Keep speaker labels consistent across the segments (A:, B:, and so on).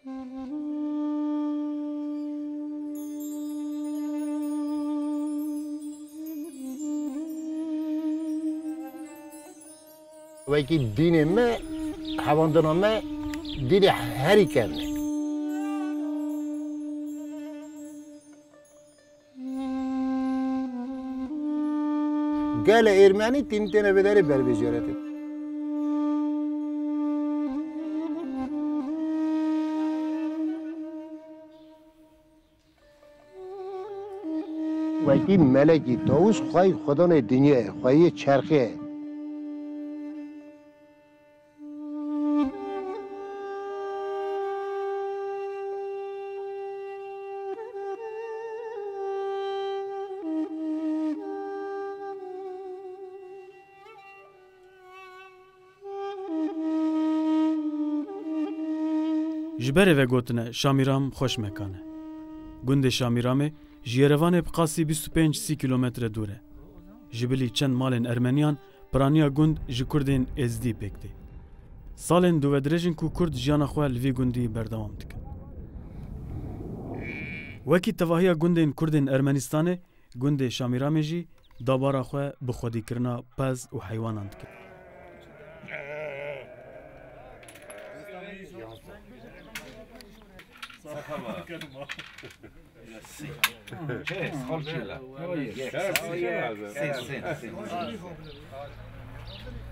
A: وکی دین ما حواندنا ما دین هری کنه قال إيرماني تنتنا بداري بربيجارته وکی ملکی طاووس خواهی خدا نه دنیا خواهی چرخه
B: جبر و گوتنه شامیرام خوش مکانه. گند شامیرامه جیروان بقاسی 25-30 کیلومتر دوره. جبلی چند مالن ارمنیان پرانیا گند جکردین ازدی پکتی. سالن دو درجن کو کرد جانا خواه لوی گندی بردوام دکن. وکی تواهی گندین کردین ارمنستانه گند شامیرامه جی دابارا خواه بخودی کرنا پز و حیوانان دکن.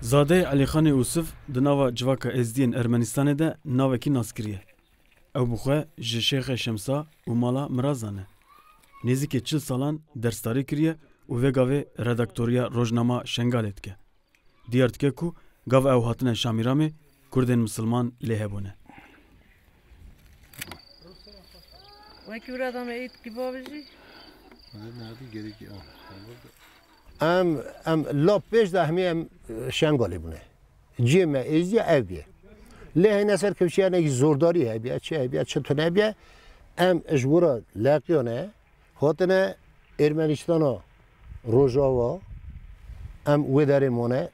B: زاده علی خان یوسف دنوا جواکا ازدین ارمنستان ده ناوکی ناسکریه. او بخواه جشیخ شمسا و مالا مرازانه. نزدیک 40 سالان درستاری کریه و وگاوه ردکتوریا روزنامه شنگالت که. دیارت که کو گاو او هاتنه شامیرامه کردن مسلمان لهبونه.
C: وکی برادم اید کی بابجی؟
A: لا پیش ده همی شنگالی بونه جیم ازدی اویه له نسر کفشیه نگی زورداری هبیه چه هبیه چه تو نبیه اجبورا لاقیانه هاتنه ارمنستانا روژاوا وداره مونه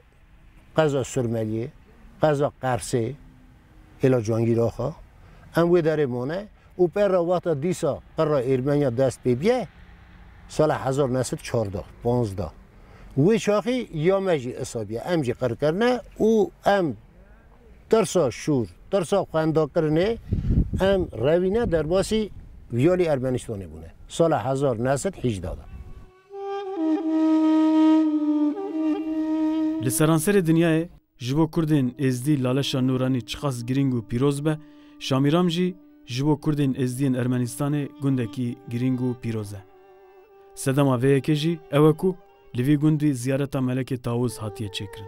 A: قضا سرملیه قضا قرصه هلا جانگیر آخا وداره مونه و پر وقت دیسا پر ارمنیا دست ببیه سال 1914 و شاخی یا مجی اصابیه امجی قرار کرنه و ترسا شور ترسا خوندا کرنه روینه در باسی ویالی ارمنستانی بونه سال 1918
B: لسرانسر دنیای جبو کردین ازدی لالشا نورانی چخاص گرینگ و پیروز به شامیرام جی جبو کردین ازدین ارمنستان گندکی گرینگ و پیروزه. سدما ویکه جی اوکو لوی گندی زیارتا ملک طاووس هاتیه چکرن.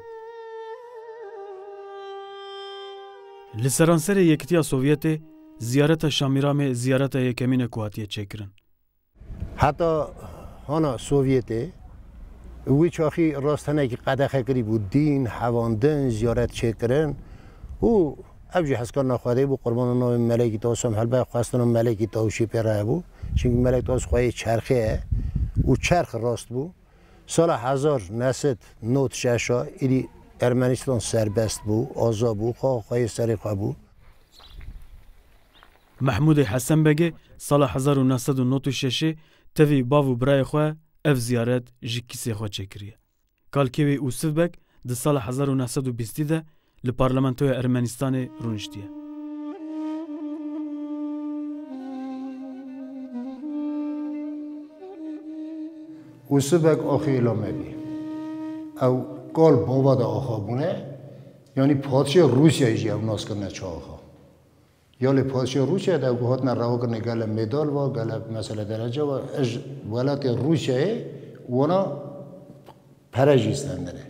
B: لسرانسر یکتیا سوویت زیارتا شامیرام زیارتا یکمین کو هاتیه چکرن.
A: حتی هانا سوویته وی چاخی راستنه که قدخه کری بود دین حواندن زیارت چکرن و ابجی حسکار نخواهده بود قربان نام ملکی طاووس هم حلبه خواستن ملکی طاووسی پیره بود چون ملک طاووس خواهی چرخه و چرخ راست بود سال 1996 ایلی ارمنستان سربست بود آزاد بود خواهی سریقه بود
B: محمود حسن بگه سال 1996 توی باو برای خواه اف زیارت جکیسی خواه چکریه کالکیوی اوسف بگ ده سال 1920 ده لپارلمانتوی ارمنستان رونشتیه
A: اوسبک آخی علامه بی او کال بابا دا آخا بونه یعنی پادشاه روسیه ایجی او ناس کرنه چه آخا یا لی پادشاه روسیه دا او هاتنه روا کرنه گل مدال و گل مسئله درجه و اج ولات روسیه اونا پرج استندنه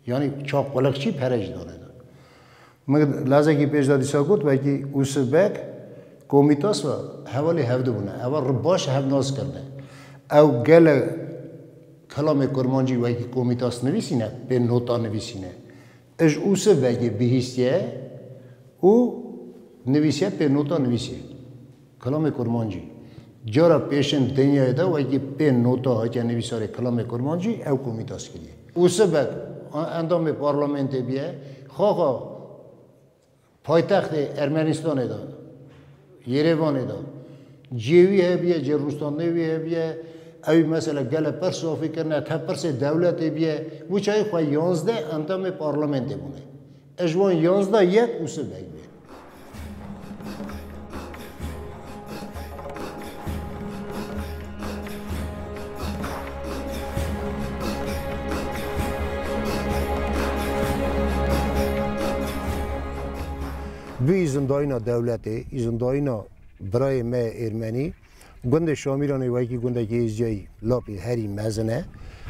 A: یعنی چاق قلقچی پرج داره مگر لازم کی پیش دادی ساکوت و کی اوسبک کومیتاس و حوالی هفته بونه اول باش هف ناس کرده او گل کلام کرمانجی و کی کومیتاس نویسینه به نوتا نویسینه اج اوسبک بهیستیه او نویسیه به نوتا نویسیه کلام کرمانجی جارا پیشن دنیای دا و کی به نوتا ها که نویساره کلام کرمانجی او کومیتاس کلیه اوسبک اندام پارلمانت بیه خواه پایتخت ارمنستان داد یریوان دا جیوی هبیه جروستان نوی هبیه اوی مثلا گل پر صافی کرنه تا پرس دولت بیه و چای خواه 11 اندام پارلمنت بونه اجوان 11 یک اوسه بیه بی زنداینا دولتی زنداینا برای ما ارمنی گند شامیران وکی گند گیزیایی لاپی هری مزنه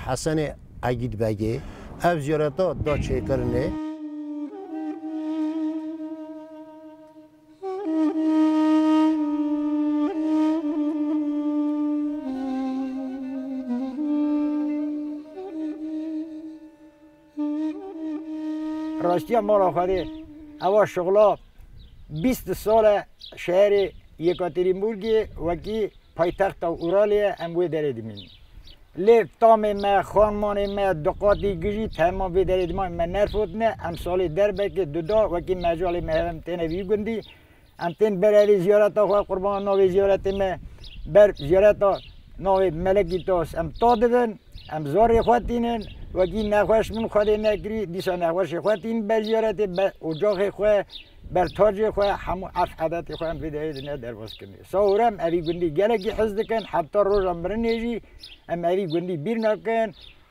A: حسن عگید بگه اف زیارتا دا چه کرنه
D: راستی مالا خواهده اوا شغلا 20 سال شهر یکاترینبورگی وکی پایتخت اورالیه اموی داره دیمینی لیف تام ما خانمان ما دقاتی گجی تمام وی داره دیمان من نرفوتنه ام سالی در بکی دودا وکی مجالی مهرم تینه وی گندی ام تین برای زیارتا خواه قربان ناوی زیارت ما بر زیارتا ناوی ملکی تاس ام تا دادن ام زاری خواتینن وکی نخواهش من خواهده نکری دیسا نخواهش خواتین بر زیارت بر اجاق خواه بر تاج خواه همو عرف عدد خواه ویدیوی دنیا درواز کنی ساورم اوی گندی گلکی حزد کن حتی روزم برنیجی ام اوی گندی بیر نکن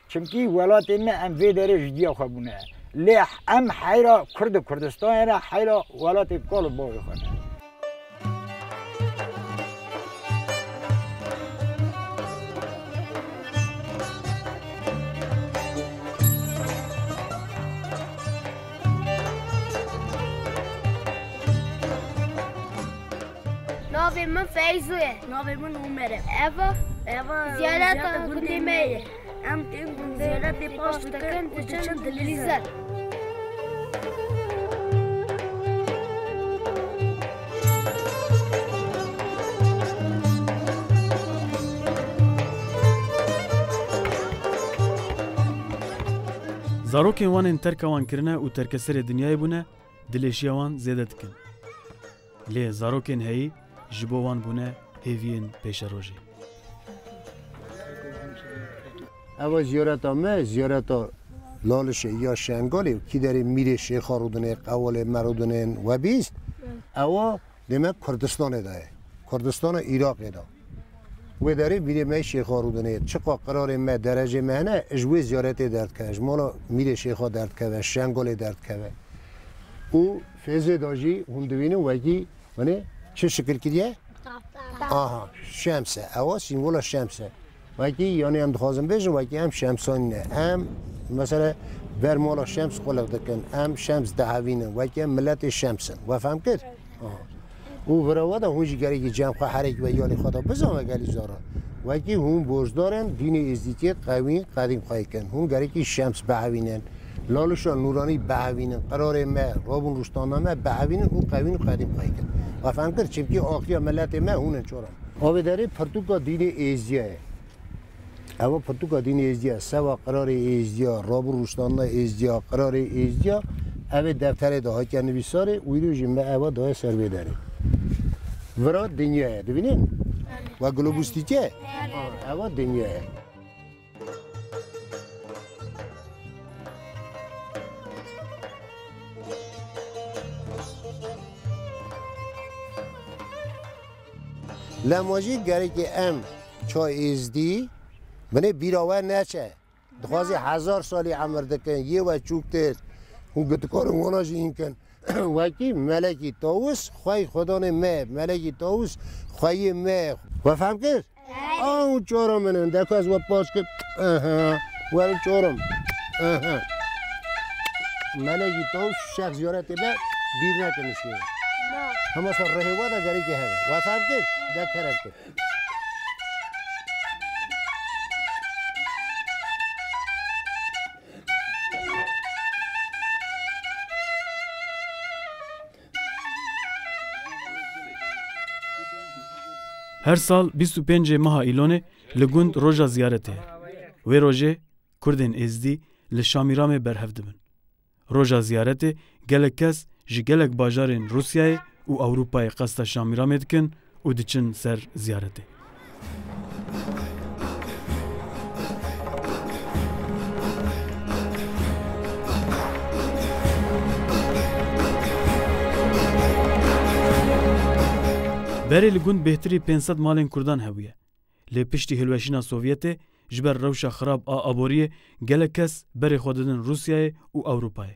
D: چمکی ولات ما ام ویدیوی جدیا خواه بونه لیح ام حیرا کردستان را حیرا ولات کال باقی خواه
E: ناوی من فیضوه ناوی من عمره اوا زیارت گندی میه ام تین زیارت پاس تکن تچن دلیزر
B: زاروکên wan ên terka wan kirine û terkeserê dinyayê bûne dilêşiya wan zêde dikin lê zarokên heyî ji bo wan bûne hêviyên pêşerojê.
A: اوا زیارتا ما زیارتا لالشه یا شنگالی کی داری میره شیخ آرودنه قوال مرودنه و بیست اوا دیمه کردستان داره کردستان عراق دا و داری میره ما شیخ آرودنه چقا قرار ما درجه مهنه اجوی زیارت درد که اجمالا میره شیخا درد که و شنگال درد که او فیض داجی هندوینه وگی ونه چه شکل کردیه؟ آها شمسه اوا سیمولا شمسه وکی یعنی هم دخوازم بیشم وکی هم شمسانینه هم مثلا بر مالا شمس خلق دکن هم شمس دهوینه وکی هم ملت شمسن و فهم کرد او براواده هونجی گری جمع خواه حرک و یالی خدا بزن و گلی زارا وکی هون برزدارن دین ازدیتی قوی قدیم خواهی کن هون گری که شمس بهوینن لالشان نورانی بهوینن قرار ما رابون رستانامه بهوینن او قوین قدیم خواهی کن و فهم کرد چمکی آخری ملت ما هونن چورن آبه داره پرتوکا دین ازدیه اما پرتوکا دین ازدیا سوا قرار ازدیا رابو روشتاننا ازدیا قرار ازدیا اوه دفتر دهات که نویساره ویرو جنبه اوه دهای سروی داره ورا دنیاه ببینین و گلوبوستی که اوه دنیاه لماجی گره که ام چای ازدی منه بیراور نچه دخوازی 1000 سالی عمر دکن یه و چوکتر اون گتکار اوناش این کن وکی ملکی تاوس خواهی خدان مه ملکی تاوس خواهی مه و فهم کرد؟ اون چورم منن دکو از و پاس کرد ولی چورم ملکی تاوس شخص زیارت به بیر نکنش که همه سر رهوا دا گری که هده و فهم کرد؟ دکرم کرد
B: Her sal 25 meha îlonê li gund roja ziyaretê ye. Wê rojê Kurdên êzdî li Şamîramê berhev dibin. Roja ziyaretê gelek kes ji gelek bajarên Rûsyayê û û Ewropayê qesta Şamiramê dikin û diçin ser ziyaretê. Berê li gund bêhtirî 500 malên Kurdan hebûye. Lê piştî hilweşîna Sovyetê ji ber rewşa xirab a aboriyê gelek kes berê xwe didin Rûsyayê û Ewropayê.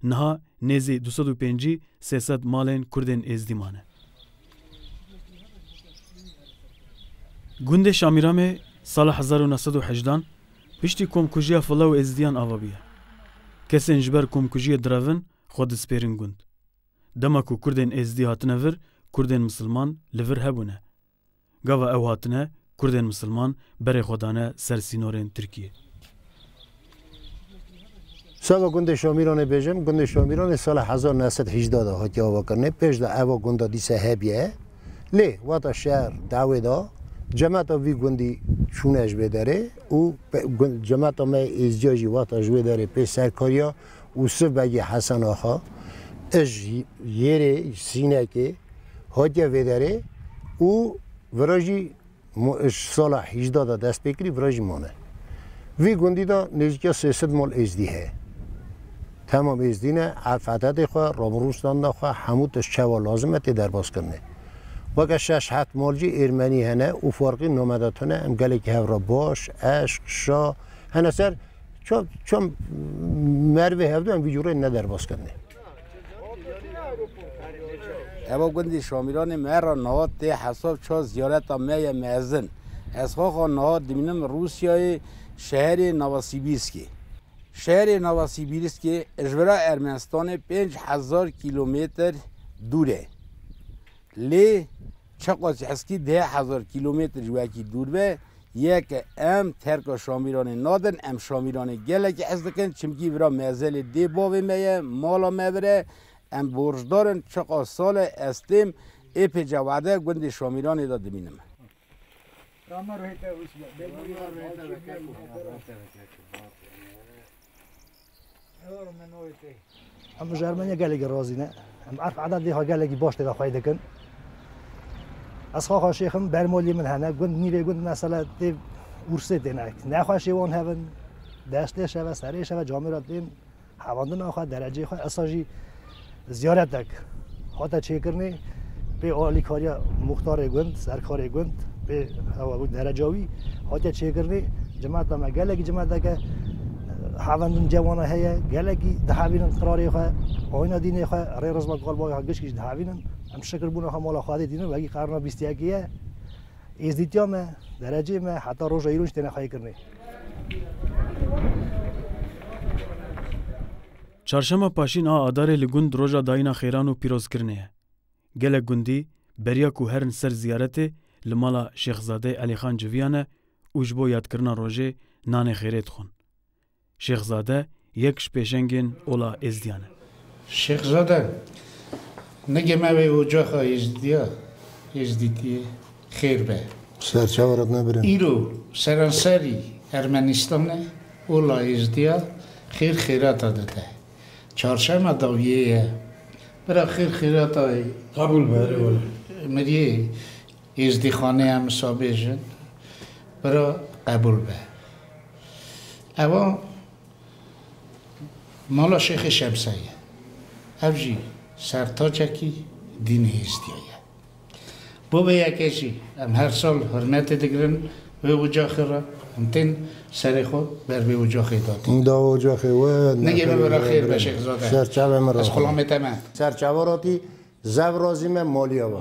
B: Niha nêzî 250-300 malên Kurdên êzdî mane. Gundê Şamiramê sala 1918 piştî komkujiya fila û êzdiyan avabiye. Kesên ji ber komkujiyê direvin xwe dispêrin gund. Dema ku Kurdên êzdî hatine vir, Kurdên Misilman li vir hebûne. Gava ew hatine Kurdên Misilman berê xwe dane ser sînorên Tirkiyê.
A: Sava gundê Şamiranê bêjim, gundê Şamiranê sala 1918 da hatiye avakirinê pêş de eva gunda dîsa hebiye. Lê wata şer dawê da cemata vî gundî çûne ji vê derê û cemata me êzdiya jî wata ji vê derê pê serkariya Usuf Begî Hesan Axa ji yerê Sînekê hatiye vê derê û vira jî sala 18 da dest pê kirî vira jî mane. Vî gundî da nêzîka 300 mal êzdî heye. Tamam êzdîne efetê xwe, Rûstanda xwe hemû tişt çawa lazim e tê derbaskirinê. Weke 6-7 mal jî Êrmenî hene û farqî nomedat hene em gelekî hevra baş, eşq, şa hene ser çom mervê hevdû em vî cûrê ne derbaskirinê.
F: Eva gundê Şamiranê me ra niha tê hesab ça ziyareta me ye mezin. Ez xwe niha dimînim Rûsyayê şeherê Novosibîrskê. Şeherê Novosibîrskê ji vira Ermenistanê 5000 kîlometr dûr e. Lê çaqasî heskî 10,000 kîlometr ji wekî dûr be yeke em terka Şamiranê nadin em Şamiranê gelekî hez dikin çimkî vira mezelê dê bavê me ye mala me vire em borcdarin çaqa salê estêm êpê cewede gundê Şamiranê da dimînim.
G: Em ji Ermeniya gelekî razî ne. Em erf ededê ha gelekî baş tê de xwe dikin. Ez xwe xweşêxim bermolî min hene gund nîvê gund mesela tê Ursê têne. Nexweşê wan hebin, destê şeve, serê şeve, camêra tên hevandina xwe, dereceyê xwe esa jî ziyaretek hate çêkirinê pê alîkariya muxtarê gund, serkarê gund pê derecawî hate çêkirinê cemata me gelekî cemateke hevandin cevana heye gelekî dihevînin qirarê xwe, ayna dînê xwe, rê rizma qalbayê gişkî ji dihevînin em şikir bûna xa mala xwedê dînin wekî qerna bîstiyekî ye êzdîtiya me, derecê me heta roja îro ji têne xwekirinê.
B: Çarşema paşîn a adarê li gund roja dayîna xêran û pîrozkirinê ye. Gelek gundî beriya ku herin ser ziyaretê li mala Şêxzadê Elîxan civiyane û ji bo yadkirina rojê nanê xêrê dixwin. Şêxzade yek ji pêşengên ola êzdiyan e.
H: Şêxzade nigê me wê ocaxa êzdîtiyê xêr be.
A: Serçawarat nebirin.
H: Îro seranserî Ermenistanê ola êzdiya xêr xêrata dide. Çarşema dawiyê ye. Bira xêr xêrata
I: Kabul be.
H: miriyê êzdîxaneya misabêjin bira qebûl be. Eva mala Şêxê Şemsa ye. Ev jî sertaçekî dînê êzdiya ye. Bo vê yekê jî em her sal hürmetê digirin vê ocaxê re em tên serê xwe ber vê ocaxê dadin.
A: Da ocaxê we
H: Negê me bira xêr be Şêxzade.
A: serçave me
H: Ez xulamê te me.
A: serçavaratî zev razî me maliya we.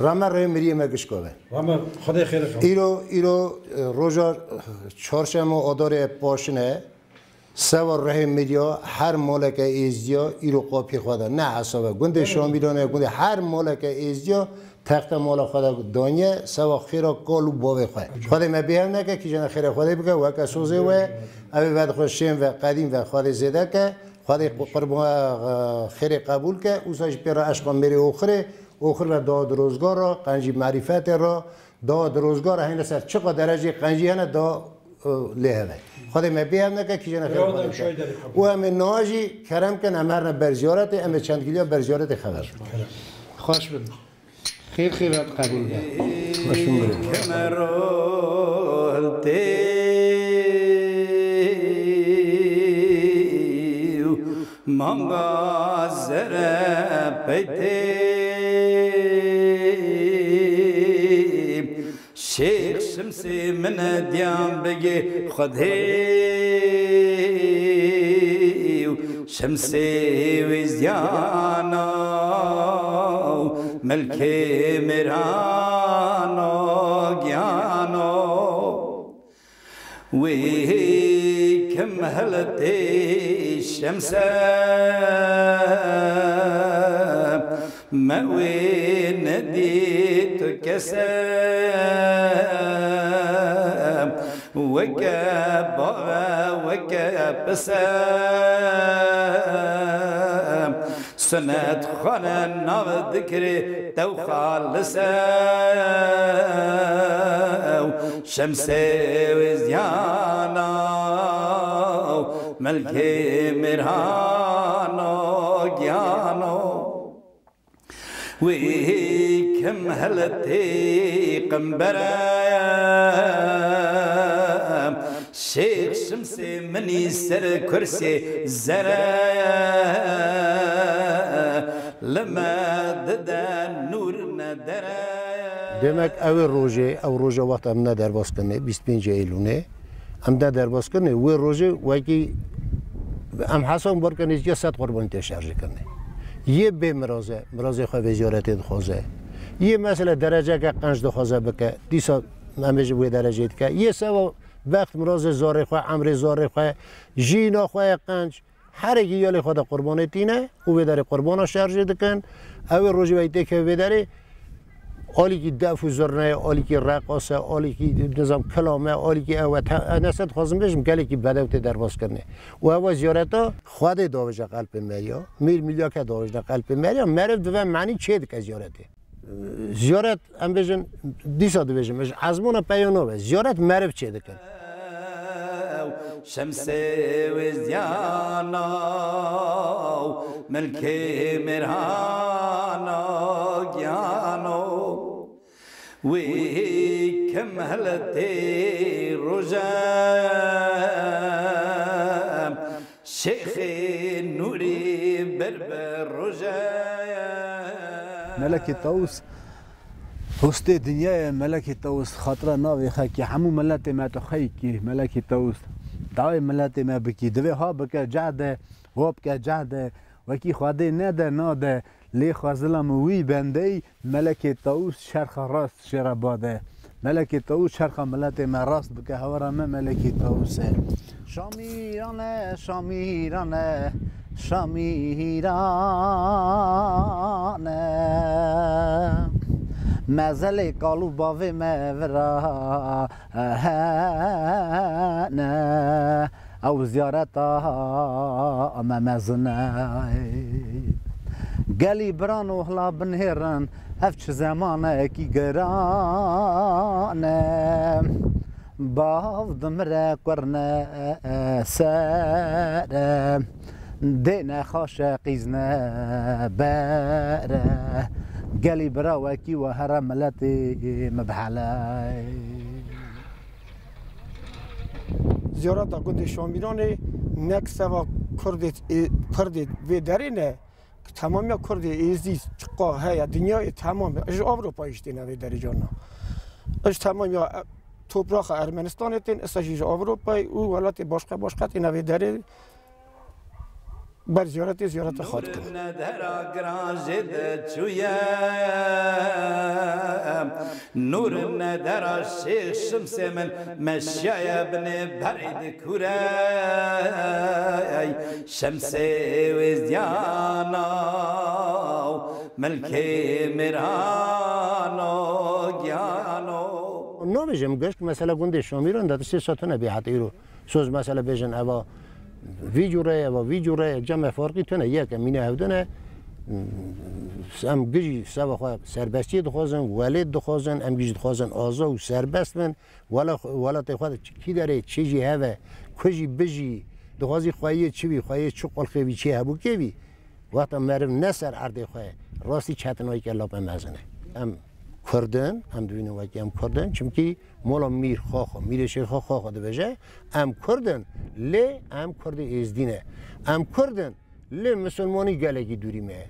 A: Rame rê miriyê me gişkove.
I: Ama Xwedê xêr xwe.
A: Îro roja çarşema adarê paşine seva rehê mirya her maleke êzdiya îro qapî xwe de ne hesaba gundê Şamiranê gundê her maleke êzdiya texte mala xwe de daniye seva xêra kal û bavê xwe. Xwedê me bêhev neke kîjena xêra xwedê bike weke sozê we ev ê vedixwe şêm ve qedîm ve xwedê zêde ke xwedê xêrê qebûl ke ûsa ji pêra eşqa mêrê oxirê oxir ve da dirozgar ra qencî merîfetê ra da dirozgar hene ser çiqa derecê qencî hene da lê heve. Xwedê me bêhev neke kîjena xêra xwedê bike. û em ê niha jî kerem kin em herne ber ziyaretê em ê çend kîliya ber ziyaretê xeber.
H: خوش بد خیر خیرات قبول ده
J: مانگا زره پیتی شیخ شمسی من دیان بگی خودی شمسی ویزیانا ملکی میرانا گیانا وی کم هلتی شمسه موی ندی تو کسه وکه باغ وکه پسه سنت خانه ناو دکری تو خالصه شمسه وزیانا ملکی میرهانو گیانو وی کم هلتی قنبره شیخ شمسی منی سر کرسی زره لما ددن نور ندره
A: demek ev roje vaxt em ne derbas kirne 25 Eylül'ne em de derbas kirne ve roje wekî em hesab bar kirne ya 100 qurban te şerj kirne ye bê mirazê xwe vê ziyaretê dixwaze ye mesela dereceke qenc dixwaze bike dîsa em jî wê derecê dike ye seva vext mirazê zarê xwe emrê zarê xwe jîna xwe qenc herekî yalê xwe de qurban etîne û vê derê qurbana şerjê dikin ew rojê wekî têke vê derê آلی کی دف و زرنه، آلی کی رقاصه، آلی کی نظام کلامه، آلی کی اوت نسبت خواستم بهشم گلی کی بدوت درباز کنه و اول زیارتا خود داوج قلب مریا میلیا که داوج قلب مریا مرد و معنی چه که زیارته زیارت ام بهشن دیسا دویشم ازمون پیانو به زیارت مرد چه دکن
J: شمس وزیانا ملک مرهانا گیانو وی کم هلتی رجم شیخ نوری بربر رجم
K: ملك الطاووس وسط الدنيا ملك الطاووس خاطر ناوي خاكي حمو ملاتي ما تخيكي ملك الطاووس داوي ملاتي ما بكي دوي ها بك جعده هو بك جعده وكي خادي نادا نادا لي خازلم وي بندي ملك الطاووس شرخ راس شرباده ملك الطاووس شرخ ملاتي ما راس بك هورا ما ملك الطاووس شاميرانه شاميرانه شاميرانه مازال قالوا بافي مفرا هانا او زيارتها ما مازنا قالي برانو هلا بنهرن هفش زمانه كي قرانا باف دمرة قرنا سارة دينا خاشا قيزنا بارة قالي براوكي وهرم ملاتي مبحلاي
L: زیارت گند شامیران نک سوا کرد و درینه تمامی کرد ایزی چقا هیا دنیای تمام اج اروپا اشتینه و در جانا اج تمامی توپراخ ارمنستان تین استاجیج اروپای او ولات باشقه تینه و دری بر زیارت خود کنه
J: نور ندر شیخ شمس من مشای ابن برید کوره شمس وزیانا ملک میرانا گیانو
A: نمیشم گشت مثلا گنده شامیران در 3 ساعت نبیحت ایرو سوز مثلا بیشن اوا ویجوره جمع فرقی تونه یک مینه هودنه ام گیجی سوا خو سربستی دخوازن ولید دخوازن ام گیجی دخوازن آزا و سربست من ولا تخواد کی داره چیزی هوا کجی بجی دخوازی خواهی چی بی خواهی چقل خوی چی هبو کی بی وقت مرم نسر عرض خواه راستی چتنایی که لاپ مزنه ام کردن ام دوینه وکی ام کردن چونکی مولا میر خاخا میر شیر خاخا ده بجه ام کردن لی ام کرد ازدینه ام کردن لی مسلمانی گلگی دوری مه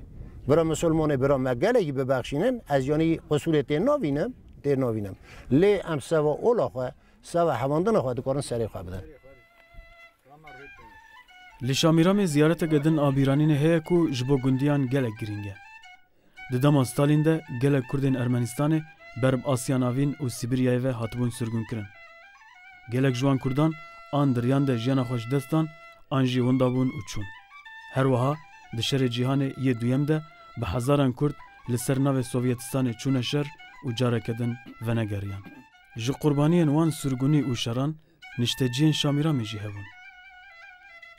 A: برا مسلمانه برا مگلگی ببخشینن از یعنی قصول تیر ناوینم لی ام سوا اولا خواه سوا حواندن خواه دکارن سری خواه بدن
B: لشامیرام زیارت گدن آبیرانین هیا کو جبو گندیان گلک گرینگه ددام استالین ده گلک کردین ارمنستان برب آسیا ناوین و سیبریای و هاتبون سرگون کرن گلک جوان کردان آن دریان ده جیانا خوش دستان آنجی وندابون و چون هر وها دشر جیهان یه دویم ده به هزاران کرد لسر ناو سوویتستان چون شر و جارکدن و نگریان جو قربانیان وان سرگونی و شران نشتجین شامیرامی جی هبون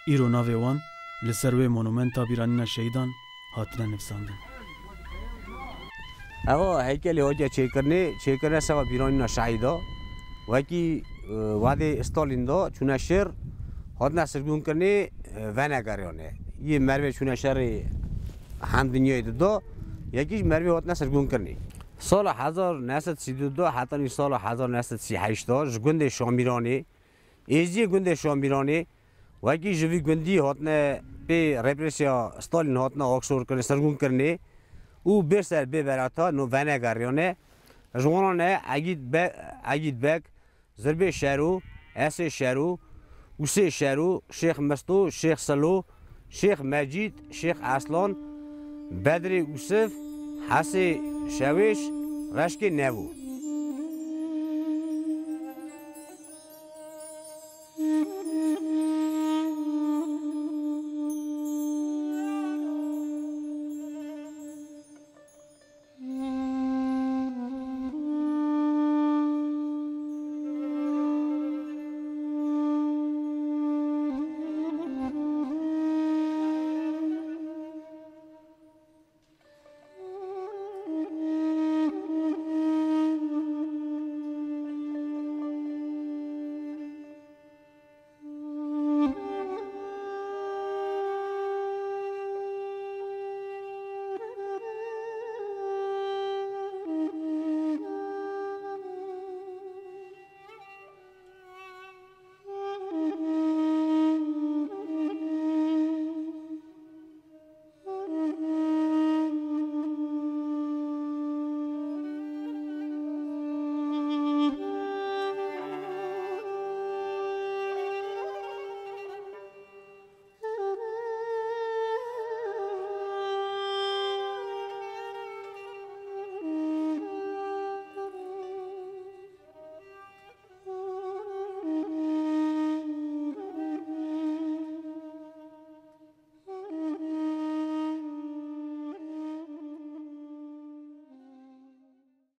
B: ایرو ناوی وان لسروی مونومنتا بیرانینا شهیدان هاتنه نفساندن
M: اوا هیکلی هوجا چیکرنه سوا بیرانینا شهیدا وکی واده استالین دا چونه شهر هاتنه سرگون کرنه و نگریانه یه مروی چونه شهر هم دنیای دا یکیش مروی هاتنه سرگون کرنه سال 1932 حتی سال 1938 گند شامیرانی ایزی گند شامیرانی وکی جوی گندی هاتنه به رپرسیا استالین هاتنه آکسور کرنه سرگون کرنه او برسر به براتا نو ونگریانه جوانانه عگید بک زربه شهرو اس شهرو اوسه شهرو شیخ مستو شیخ سلو شیخ مجید شیخ اصلان بدر اوسف حس شویش رشک نبو